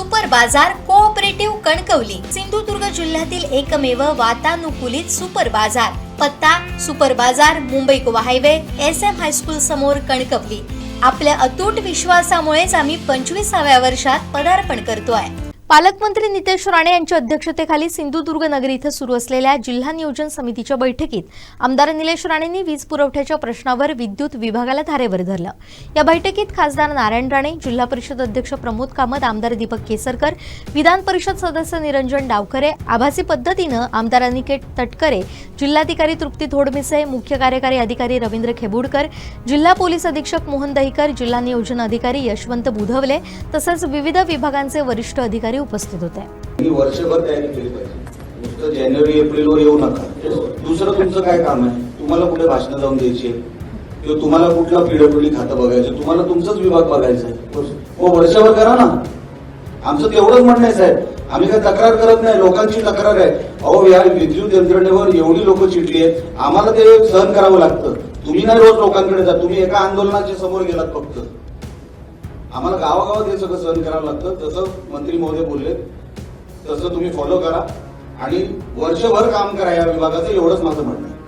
Super बाजार cooperative Kankavli Sindhudurg जिल्ह्यातील एकमेव वातानुकूलित सुपर बाजार। पत्ता सुपर बाजार Mumbai Goa highway SM high school समोर कणकवली। आपल्या अतूट विश्वासामुळेच आम्ही 25व्या वर्षात पदार्पण करतोय। पालकमंत्री नितेश राणे यांच्या अध्यक्षतेखाली सिंधुदुर्ग नगर इथं सुरू असलेल्या जिल्हा नियोजन समितीच्या बैठकीत आमदार निलेश राणेंनी वीज पुरवठ्याच्या प्रश्नावर विद्युत विभागाला धारेवर धरलं। या बैठकीत खासदार नारायण राणे, जिल्हा परिषद अध्यक्ष प्रमोद कामत, आमदार दीपक केसरकर, विधान परिषद सदस्य निरंजन डावखरे, आभासी पद्धतीनं आमदार अनिकेत तटकरे, जिल्हाधिकारी तृप्ती थोडमिसे, मुख्य कार्यकारी अधिकारी रवींद्र खेबुडकर, जिल्हा पोलीस अधीक्षक मोहन दहिकर, जिल्हा नियोजन अधिकारी यशवंत बुधवले तसंच विविध विभागांचे वरिष्ठ अधिकारी उपस्थित होते। वर्षभर तयारी केली पाहिजे, नुसतं जानेवारी एप्रिलवर येऊ नका। दुसरं तुमचं काय काम आहे? तुम्हाला कुठे भाषण जाऊन द्यायची किंवा तुम्हाला कुठला PWD खातं बघायचं, तुम्हाला तुमचाच विभाग बघायचा आहे, मग वर्षभर करा ना। आमचं तेवढंच म्हणणं आहे साहेब, आम्ही काही तक्रार करत नाही, लोकांची तक्रार आहे। अहो या विद्युत यंत्रणेवर एवढी लोक चिडली आहेत, आम्हाला ते सहन करावं लागतं। तुम्ही नाही रोज लोकांकडे जा, तुम्ही एका आंदोलनाच्या समोर गेलात फक्त, आम्हाला गावागावात हे सगळं सहन करावं लागतं। तसं मंत्री महोदय बोलले तसं तुम्ही फॉलो करा आणि वर्षभर काम करा या विभागाचं, एवढंच माझं म्हणणं आहे।